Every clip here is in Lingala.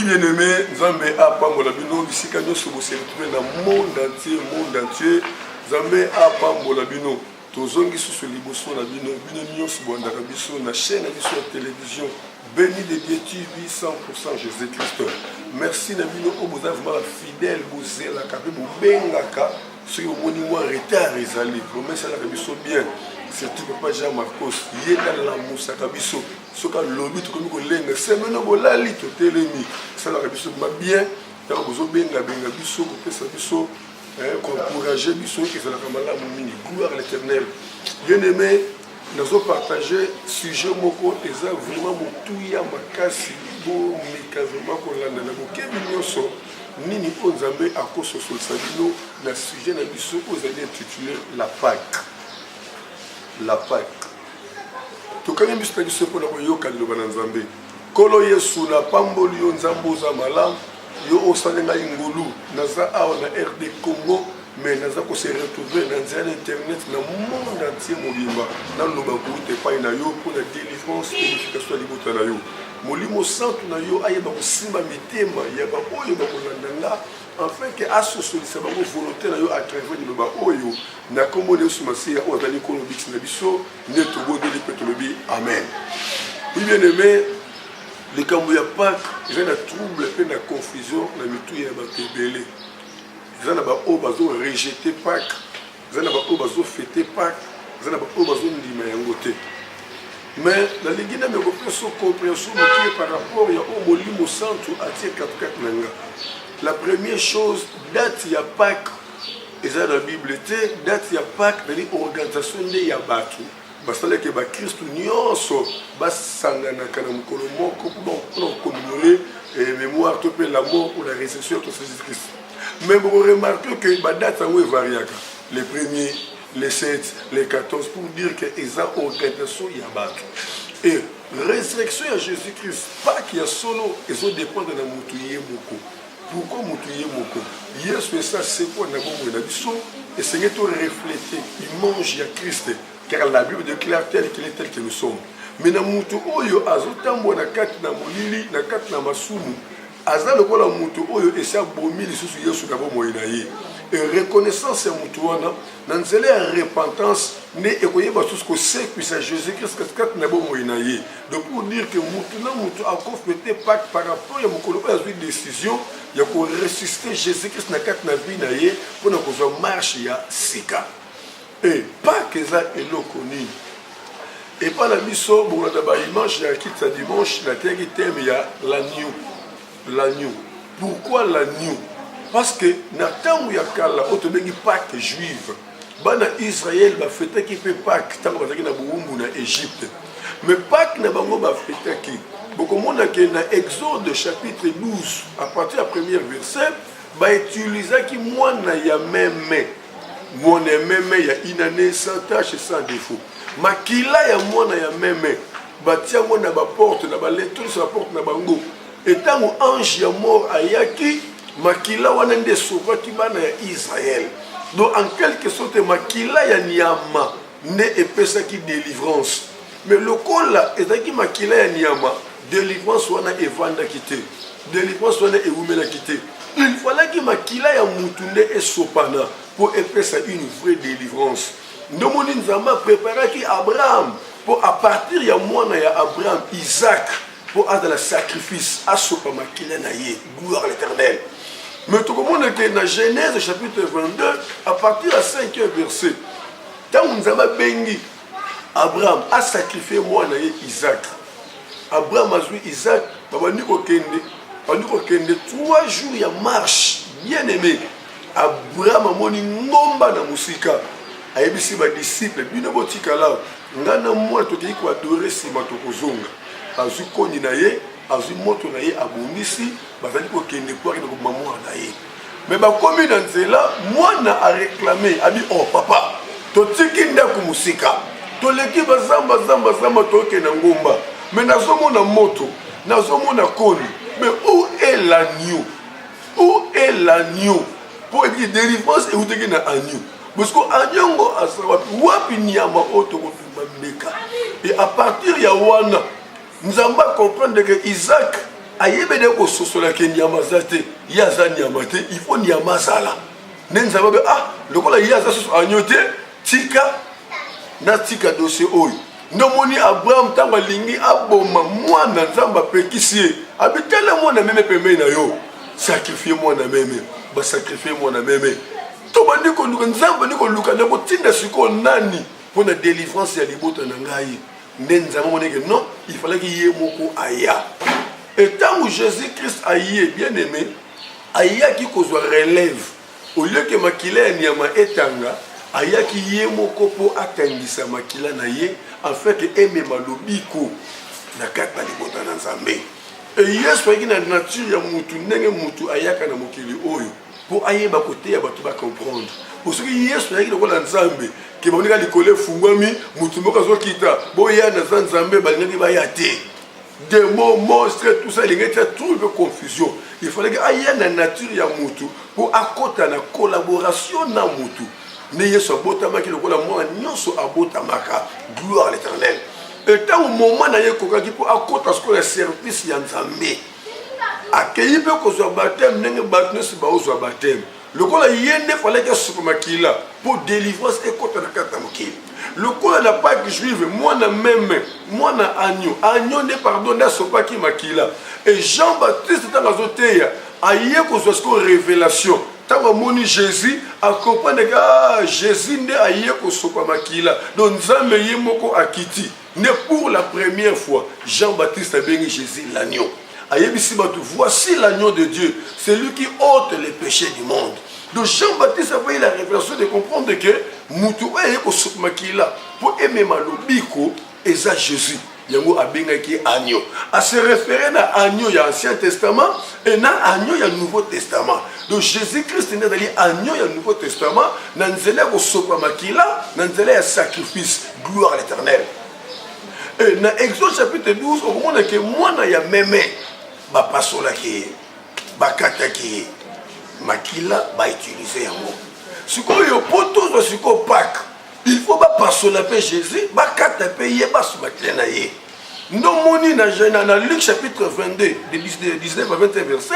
bien-aimé, Zambé a pambola bino, ici quand nous sommes retrouver dans le monde entier, Zambé a pambola bino. Tozongi sur liboso na bino, bino nyonso bondaka biso na chaîne biso ya télévision Béni de Dieu TV 100% Jésus-Christ. Merci na bino o boza vraiment fidèle bozela ka pe bobengaka soki omoni mwa retard ezali. Promesse la biso bien. Surtout papa Jean Marcos, yenda la musaka biso. Soka lobi to komi ko lenga semeno bolali to telemi. Ça la biso ma bien. Ta bozo benga biso ko pesa biso encourager biso qui ça la kamala mini gloire à l'Éternel. Bien-aimé, nous avons partagé sujet moko eza vraiment motuya makasi bo mikazoma ko landa na bokebi nyonso nini po Nzambe akoso so sabino na sujet na biso ozali intitulé la Pâque. La Pâque. Tokani biso na biso pona koyoka liloba na Nzambe. Kolo Yesu na pamboli yo Nzambe oza malamu. Yo osalenga ingulu naza awa na RD Congo mais naza ko se retrouver dans internet na monde entier mobimba na loba kuite pa na yo pour la délivrance et unification libota na yo molimo santo na yo ayeba ko simba mitema ya ba oyo ba kolandanga afin que asosolisa ba volonté na yo à travers loba oyo na kombo de sumasi o dali ko lobix na biso ne to bo de petolobi amen. Oui bien aimé, les cambo ya Pâques, ils ont un trouble et une confusion dans le tout ya batebele. Ils ont ba o bazo rejeter Pâques, ils ont ba o bazo fêter Pâques, ils ont ba o bazo ndima yangote. Mais dans l'église na me compréhension par rapport ya au molimo santo atie 44 nanga. La première chose, date ya Pâques, ils ont la Bible était date ya Pâques dans l'organisation de ya batu. Bastale ke ba Kristo nyonso basangana kana mukolo moko pour commémorer mémoire to pe la mort ou la résurrection de Jésus-Christ. Mais vous remarquez que ba date ça variaka. Les premiers, les 7, les 14 pour dire que eza organisation ya bato. Et résurrection à Jésus-Christ pas qu'il y a solo ezo dépendre na mutu ye moko. Pourquoi mutu ye moko? Yesu ça c'est quoi na bombo na biso et c'est to refléter image ya Christ. Car la Bible déclare tel qu'il est tel que nous sommes. Mais na mutu oyo azotambo na kati na molili na kati na masumu aza lokola mutu oyo esa bomi lisusu Yesu ka bomo ina ye. Et reconnaissance ya mutu wana na nzela ya repentance ne ekoyeba tout ce que c'est puissant Jésus-Christ kati na bomo ina ye. Donc pour dire que mutu na mutu a confété Pâques par rapport ya mokolo oyo azwi décision ya ko ressusciter Jésus-Christ na kati na vie na ye pour na kozwa marche ya sika. Et pas que ça est connu. Et pas la mission, bon, la image, il y a qui ça dimanche, la terre qui t'aime, il y a l'agneau. L'agneau. Pourquoi l'agneau? Parce que, dans le temps où il y a Kala, on te dit Pâques juive. Bana Israël, va fêter qui fait Pâques, tant qu'on a dit dans Égypte. Mais Pâques n'a pas fêté qui. Beaucoup de monde a dans Exode chapitre 12, à partir du premier verset, va utiliser qui moi n'a y a même. Mon même ya inane sans tâche et sans défaut. Makila ya mwana ya meme batia mwana ba porte na ba lettre sur la porte na bango. Et tant ange ya mort ayaki makila wana nde sauva ki bana ya Israël. Donc en quelque sorte makila ya nyama ne epesa ki délivrance. Mais le kola ezaki makila ya nyama délivrance wana evanda kité. Délivrance wana ewumela kité. Il fallait que makila ya mutunde et sopana pour faire une vraie délivrance. Nous avons préparé Abraham pour à partir de moi Abraham, Isaac pour avoir le sacrifice à sopama makila na ye. Gloire à l'Éternel. Mais tout le monde est dans Genèse chapitre 22 à partir du 5e verset. Quand nous avons bengi Abraham a sacrifié moi na ye Isaac. Abraham a joué Isaac, babani okende. Pendant que 3 jours, il y a marche, bien aimé. Abraham a moni ngomba na musika. Ayebisi ba disciple, bino botika la. Ngana moi to ki ko adorer si bato kozonga. Azu koni na ye, azu moto na ye abonisi, bazali ko kende kwa ko maman na ye. Mais ba komi na nzela, mwana a réclamé, a dit oh papa, to tiki ndako musika. To leki bazamba to ke na ngomba. Mais nazomona moto, nazomona koni. Mais où est l'agneau? Où est l'agneau? Pour dire délivrance et où est l'agneau? Parce que l'agneau wapi nyama oto meka. Et à partir de Yawana, nous allons comprendre que Isaac ayebede ko sosola ke nyama zate yaza nyama te il faut nyama zala nenza babe lokola yaza soso anyote tika na tika dossier oyo ndomoni Abraham tanga lingi aboma mwana nzamba pekisi abitele mwana meme pembe na yo sacrifier mwana meme ba sacrifier mwana meme to bandi ko luka nzamba ndiko luka na botinda siko nani pour la délivrance ya libota na ngai nenza moneke non il fallait qu'il y ait moko aya et tant que Jésus-Christ aïe bien aimé aya qui kozwa relève au lieu que makila ya nyama etanga aya qui y ait moko po atangisa makila na ye en fait que aime malobiko na kata libota na nzambe et yesu aki na nature ya mutu ndenge mutu ayaka na mokili oyo po ayeba kote ya bato ba comprendre pour ce qui yesu aki lokola nzambe ke bamonika likolo efungwami mutu moko azokita boya na za nzambe balingaki baya te démons, monstres, tout ça, il y a tout de confusion. Il fallait qu'il y ait une nature ya mutu pour accorder la collaboration na mutu. N'ayez ce botama qui le colla moi nyonso abotamaka gloire à l'Éternel. Et tant au moment na ye koka qui pour accorder ce que le service ya nzambe. Accueillir peu que soit baptême n'enge baptême si ba ozo baptême. Le colla yende fallait que ce makila pour délivrance et côté na kata mokili. Le coup n'a pas que juive, moi na même, moi na agneau. Agneau ne pardonne à ce pas qui makila. Et Jean-Baptiste dans la zotéia, aïe qu'on soit révélation. Tant que moni Jésus, à comprendre que Jésus ne aïe qu'on soit pas makila. Donc Nzambe yemoko akiti. Ne pour la première fois, Jean-Baptiste a béni Jésus l'agneau. Aïe bisi batu, voici l'agneau de Dieu, c'est lui qui ôte les péchés du monde. Donc Jean-Baptiste a eu la révélation de comprendre que Moutou est makila pour aimer malobiko et ça Jésus. Yango abenga qui agneau. À se référer à agneau il y a Ancien Testament et na agneau il y a Nouveau Testament. Donc Jésus-Christ n'est allé agneau il y a Nouveau Testament. Nanzela ko sopa makila, nanzela ya sacrifice, gloire à l'Éternel. Et dans Exode chapitre 12 au moment que moi na ya meme ba pasola ki ba kata ki makila ba utiliser yango. Sikoyo poto siko Pâques. Il faut pas passer la paix Jésus, ba kata payer ba su makila na ye. Non moni na Luc chapitre 22 de 19 à 21 verset.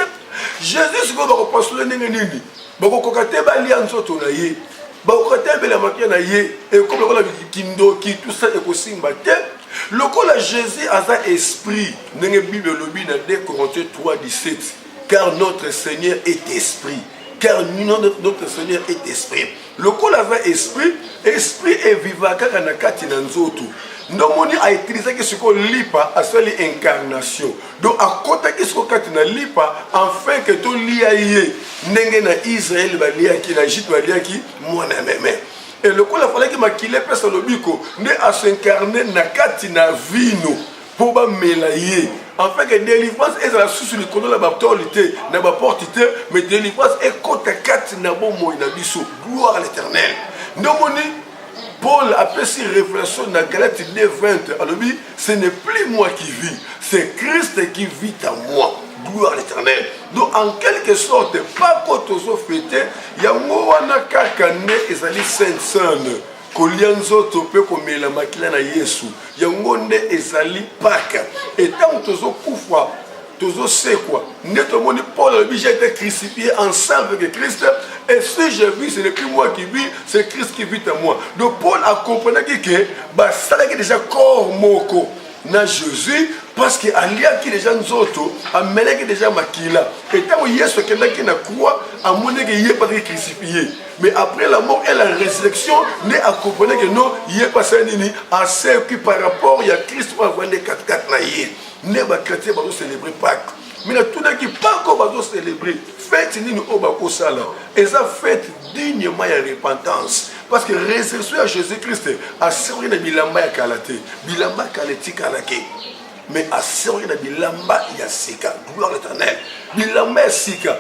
Jésus siko ba passer le nini. Ba ko kokate ba lia nzoto na ye. Ba ko kokate be la makila na ye et comme la kindo ki tout ça et ko simba te. Le col Jésus a un esprit. Dans la Bible, le 2 Corinthiens 3, 17. Car notre Seigneur est esprit. Car notre Seigneur est esprit. Le col a un esprit. Esprit est vivant car on a quatre nanzoto. Nous a utilisé que ce qu'on lipa à seule incarnation. Donc à côté que ce qu'on a lipa, afin que tout liaïe, n'engage na Israël, qui na Égypte, qui moi na même. Et le coup, il fallait que makile pese le biko ne à s'incarner na kati na vino pour ba melayer. En fait que délivrance est la source du condom la baptité na ba portité mais délivrance est côté kati na bon moi na biso. Gloire à l'Éternel. Ndomoni Paul a fait cette révélation dans Galates 2:20. Alors lui, ce n'est plus moi qui vis, c'est Christ qui vit en moi. Gloire à l'Éternel. Donc en quelque sorte, pas quand on s'est fêté, il y a un kakane ezali saint-saint. Kolianzo tope komela makila na Yesu. Yango nde ezali Pâques. Et tant que tozo kufa, tozo sekwa. Neto moni Paul a été crucifié ensemble avec Christ. Et si je vis, ce n'est plus moi qui vis, c'est Christ qui vit en moi. Donc Paul a compris que ça est déjà corps moko na Jésus parce que alia qui déjà nzoto amené déjà makila et tant que Yesu qui na croix a monné que il est pas crucifié mais après la mort et la résurrection né à comprendre que non il est passé nini à ce qui par rapport il y a Christ pour avoir des 4-4 na yé né ba chrétien ba célébrer Pâques mais là tout qui pas encore ba célébrer fête nini au ba ko sala et ça fête dignement ya repentance parce que résurrection à Jésus-Christ a servi de bilamba ya kalate bilamba kaleti kalake mais à servir de bilamba ya sika gloire à l'Éternel bilamba ya sika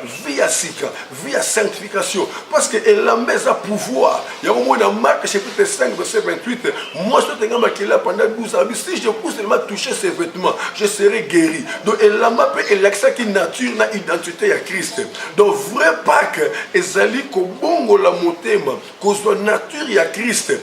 vie à sanctification parce que elamba a pouvoir il y a au moins dans Marc chapitre 5 verset 28 moi je te ngamba qu'il a pendant 12 ans si je pousse seulement toucher ses vêtements je serai guéri donc elamba peut élaxer qui nature na identité à Christ donc vrai Pâques ezali ko bongo la motema ko soit nature ya Christ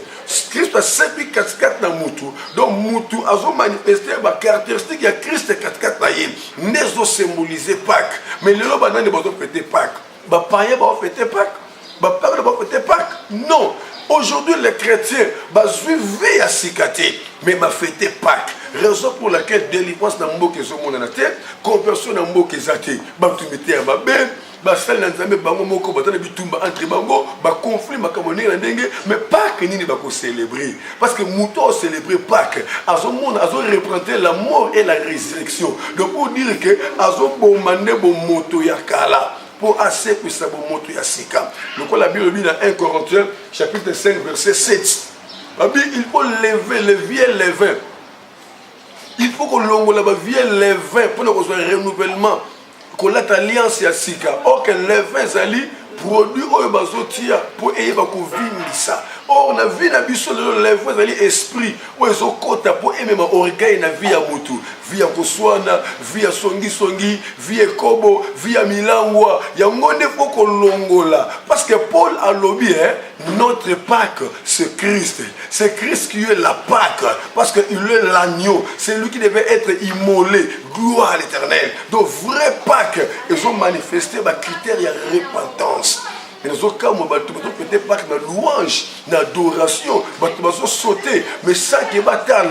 Christ a servi 4 na mutu. Donc mutu a manifesté ma caractéristique ya Christ 4 na yé. Nezo symboliser Pâques. Mais les loba n'ont pas fêté Pâques. Ba païen ba fêter Pâques. Ba Pâques ba fêter Pâques. Non. Aujourd'hui les chrétiens ba suivent à sikate mais ba fêter Pâques. Raison pour laquelle délivrance na mboke zo mona na tête, conversion na mboke zate. Ba tu mettez à ma ben. Basal na nzambe bango moko batana bitumba entre bango ba conflit makamoni na ndenge mais Pâques nini ba ko célébrer parce que muto célébrer Pâques azo représenter la mort et la résurrection. Donc pour dire que azo bomande bo moto ya kala pour assez que ça bo moto ya sika. Donc la Bible dit dans 1 Corinthiens chapitre 5 verset 7. Il faut lever le vieux levain. Il faut que l'on la vieux levain pour que soit renouvellement. Que l'alliance ya sika or que les vins ali produit oyo bazotia pour eyeba ko vindisa or na vie na biso les vins ali esprit oyo ezokota pour aimer ma orgueil na vie ya mutu vie ya koswana vie ya songi vie ekobo vie ya milangwa yango nde faut ko longola parce que Paul a lobby notre Pâques c'est Christ qui est la Pâques parce que il est l'agneau, c'est lui qui devait être immolé, gloire à l'Éternel. Donc vrai Pâques ils ont manifesté ma critère de repentance. Et nous avons peut-être pas de louange, d'adoration, de sauter, mais ça qui est bataille,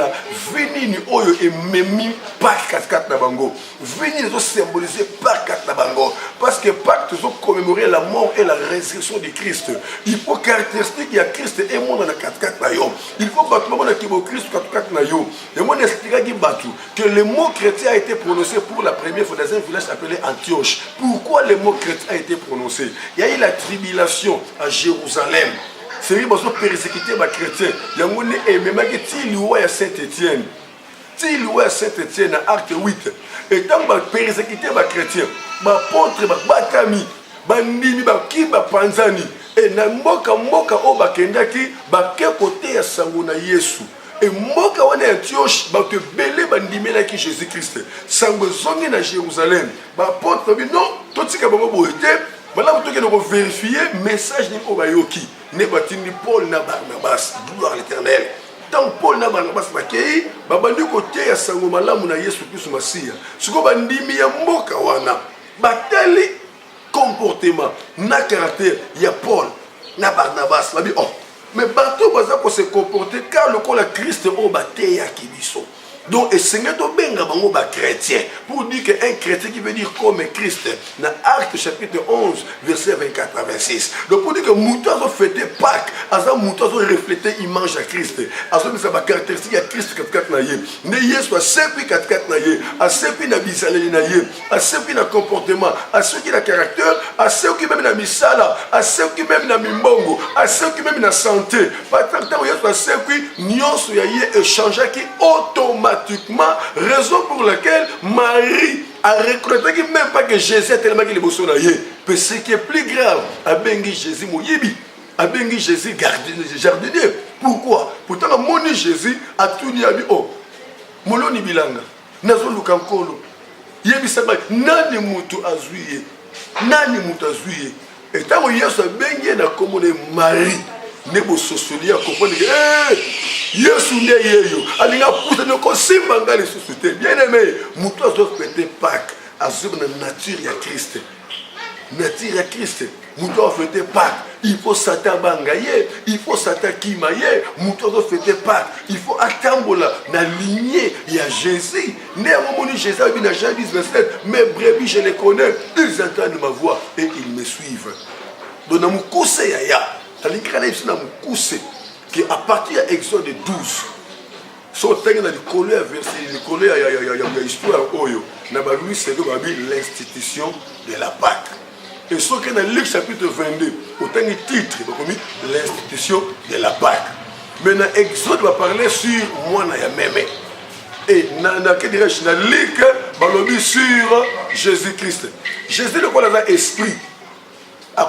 venir oyo et même Pâques 4 na bango. Venir nous symboliser Pâques 4 na bango. Parce que Pâques nous commémorer la mort et la résurrection de Christ. Il faut caractéristique il y a Christ et moi dans la 4 na yo. Il faut battre mon équipe Christ 4 na yo. Et moi expliquer que le mot chrétien a été prononcé pour la première fois dans un village appelé Antioche. Pourquoi le mot chrétien a été prononcé? Il y a eu la tribulation à Jérusalem. C'est lui qui a persécuté les chrétiens. Il y a même qui a Saint-Étienne. Il y a Saint-Étienne dans Acte 8. Et tant que persécuté les chrétiens, les apôtres, les batami, les nimi, les panzani. Et na mboka o bakendaki bake côté ya sango na Yesu. Et mboka wana Antioche bate belé bandimela ki Jésus-Christ. Sango zongi na Jérusalem. Ba apôtre bi non, totika bango boete. Voilà vous devez vérifier message ni obayoki. Ne batini Paul na Barnabas, gloire à l'Éternel. Tant Paul na Barnabas bakei, babandi côté ya sango malamu na Yesu Christ Masia. Siko bandimi ya mboka wana. Batali comportement na caractère il y a Paul na Barnabas la bi oh mais bateau baza pour se comporter car le col Christ au baté ya kibiso. Donc, et Seigneur to benga bango ba chrétien pour dire qu'un chrétien qui veut dire comme Christ dans Acte chapitre 11 verset 24 à 26. Donc pour dire que muto a fêté Pâques, aza muto a reflété image à Christ. Aza mis sa caractéristique à Christ 4 na yé. Ne Yesu a sepi 4 na yé, a sepi na bisaleli na yé, a sepi na comportement, a ceux qui na caractère, a ceux qui même na misala, a ceux qui même na mimbongo, a ceux qui même na santé. Pas tant que Yesu a sepi nyonso ya yé échanger qui automatiquement, raison pour laquelle Marie a reconnu même pas que Jésus est tellement qu'il est beau sur la yé. Mais ce qui est plus grave, a bengi Jésus moyibi, a bengi Jésus jardinier. Pourquoi? Pourtant mon Jésus a tout dit à lui oh, moloni bilanga, nazo lukankolo, yebi saba nani mutu azuye, nani mutu azuye. Et tant que Yesu a bengi na commune Marie. Nebo sosolia comprendre que Yesu nde yeyo alinga pousse ne ko simba ngali sosité bien aimé muto azo fêter Pâques azo na nature ya Christ muto a fêter Pâques il faut Satan bangaye il faut Satan kimaye muto azo fêter Pâques il faut atambola na lignée ya Jésus né moni Jésus bi na Jean 10 verset mes brebis je les connais ils entendent ma voix et ils me suivent donc na mukuse ya qui à partir de Exode 12, sont dans le colère verset l'histoire Oyo, c'est l'institution de la Pâque. Et ce qui est dans Luc chapitre 22, autant de titre, l'institution de la Pâque. Maintenant, Exode va parler sur moi na Mémé. Et dans Luc, va sur Jésus-Christ. Jésus, le quoi dans l'esprit. A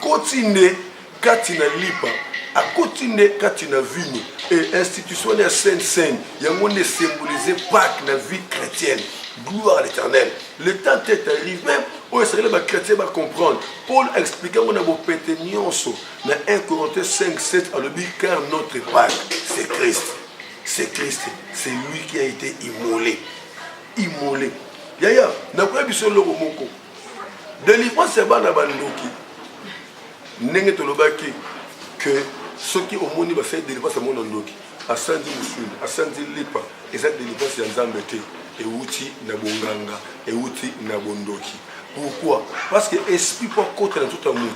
continuer katina lipa a continuer katina vini et institution de Sainte-Seine, il y a un monde symbolisé Pâques dans la vie chrétienne. Gloire à l'Éternel. Le temps est arrivé, où les chrétiens vont comprendre. Paul a expliqué qu'on a beau péter nyonso. Dans 1 Corinthiens 5, 7, à l'objet, car notre Pâques, c'est Christ. C'est Christ. C'est lui qui a été immolé. Immolé. Yaya, n'a pas vu sur le romoko. Délivrance, c'est pas dans bandoki. N'est-ce pas que ceux qui au monde vont faire délivrance à mon andoki. À Sandi Moussou, à Sandi Lipa, et cette délivrance est en Zambété. Et outi na bonganga, et outi na bondoki. Pourquoi? Parce que l'esprit peut côté dans tout un monde,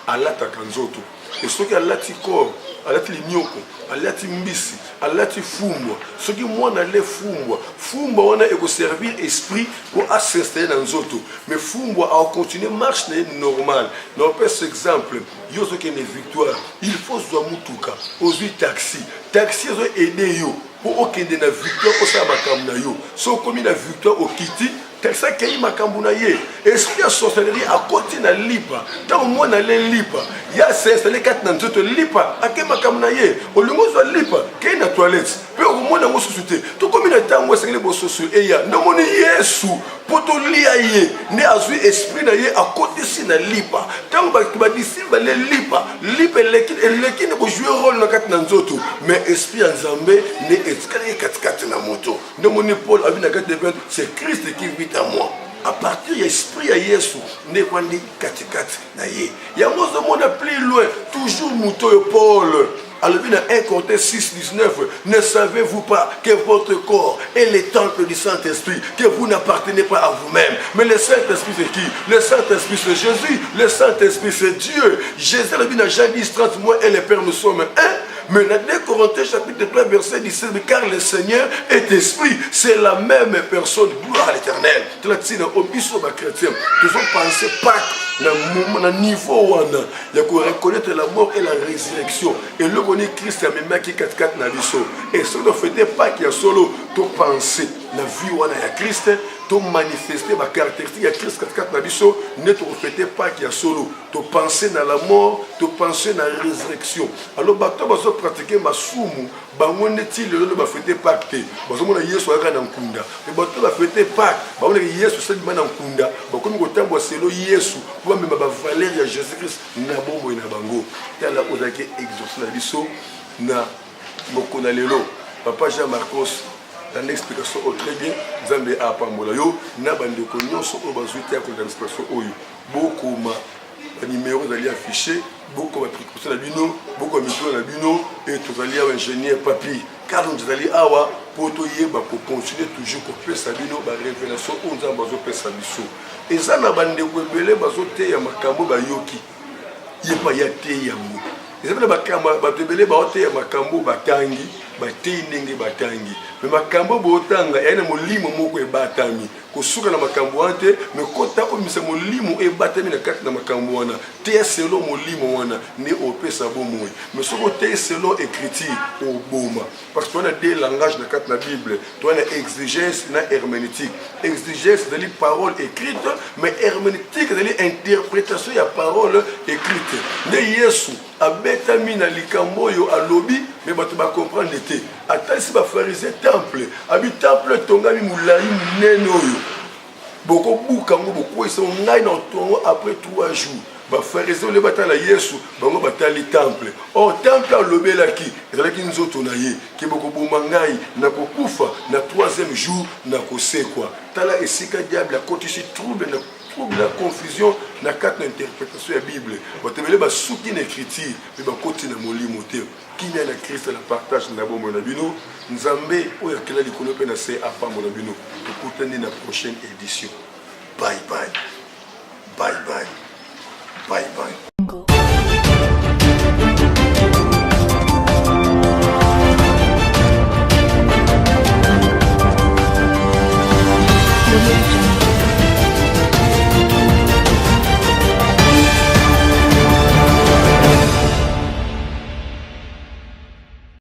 à l'ata kanzoto. Et ceux qui ont l'ati corps, à l'ati lignoko, à l'ati mbisi, à l'ati fumbwa. Ceux qui ont l'ati fumbwa, fumbwa on a servir esprit pour s'installer dans zoto. Mais fumbwa a continué marche normal. Nous prenons cet exemple. Yo ceux qui ont une victoire, il faut se mutuka, aujourd'hui taxi. Taxi ont aidé yo. Pour aucun de la victoire, pour ça makamna yo. So comme la victoire au kiti. Tel ça qu'il y a makambu na ye. Esprit de sorcellerie à côté na lipa. Tant moi na le lipa. Il y a s'installé quatre dans tout lipa. À quel makambu na ye. Au lieu de lipa, qu'il y a na toilette. Puis au moins na mo société. Tout comme il a tant moi c'est les beaux sociaux et ya. Na mo ni Yesu. Pour tout lia ye. Ne azui esprit na ye à côté si na lipa. Tant ba d'ici ba le lipa. Lipa l'équipe ne peut jouer rôle na quatre dans tout. Mais esprit en Zambé ne escalier quatre na moto. Na mo ni Paul a vu na quatre devant c'est Christ qui vit à moi. À partir de l'esprit à Yesu, ne pas ni katikati na ye. Il y a moins de monde plus loin, toujours mouton Paul. Alors, dans 1 Corinthiens 6, 19, ne savez-vous pas que votre corps est le temple du Saint-Esprit, que vous n'appartenez pas à vous-même. Mais le Saint-Esprit c'est qui? Le Saint-Esprit c'est Jésus, le Saint-Esprit c'est Dieu. Jésus, dans Jean 10, 30, moi et le Père nous sommes un. Mais dans 2 Corinthiens chapitre 3, verset 17, car le Seigneur est esprit, c'est la même personne, gloire à l'Éternel. Nous sommes chrétiens, nous avons pensé pas dans le niveau où il y a qu'on reconnaître la mort et la résurrection. Et le connaît Christ, il y a qui 4 na biso. Et ce ne fait pas qu'il y a solo, tu penser la vie où il y a Christ, tu manifester ma caractéristique, il y a Christ 4 na biso, ne te reflète pas qu'il y a solo. Tu penser dans la mort, tu penser dans la résurrection. Alors, tu vas pratiquer ma soumu, on est-il le va fêter Pâques. Parce que Yesu a un kunda. Mais tu vas fêter Pâques. On est Yesu c'est man en kunda. Comme au temps c'est le Yesu. Pour même ma valeur de Jésus-Christ na bombo na bango. Tala ozaki exaucer la biso na mokona lelo. Papa Jean Marcos dans l'explication très bien. Nzambe a pambola yo na bande ko nyonso o bazuti ya ko dans l'explication oyo. Beaucoup ma numéro d'aller affiché. Beaucoup de précautions bino, beaucoup de méthodes na bino et tout allé à ingénieur papier. Car nous allons avoir pour continuer toujours pour faire sa bino ba révélation on a besoin de faire sa biso. Et ça na bande ko belé bazo te ya makambo ba yoki. Yepa ya te ya mu. Et ça ba kamba ba belé ba te ya makambo batangi, ba te ndenge batangi. Mais makambo botanga yana molimo moko e batami. Kosuka na makambo ante me kota omisa molimo e batami na kati na makambo wana te selo molimo wana ne opesa bomoy mais soko te selo écriture au boma parce qu'on a des langages na kati na Bible toi na exégèse na herméneutique exégèse c'est les paroles écrites mais herméneutique c'est les interprétation ya parole écrite ne Yesu abetami na likambo yo alobi mais bato ba comprendre te atali ba pharisien temple abi temple tongami mulai munene oyo beaucoup bukango beaucoup ils sont ngai na tongo après 3 jours ba pharisien le batala Yesu bango batali temple oh temple alobelaki ezalaki nzoto na ye ki beaucoup bumangai na kokufa na 3e jour na kosekwa tala esika diable a kotisi trouble na la confusion na quatre interprétation de la Bible. Batebele ba souki na écriture, mais ba koti na molimo te. Qui na Christ la partage na bombo na bino, Nzambe o yakela likolo pe na se apa mo na bino. Ekutani na prochaine édition. Bye bye.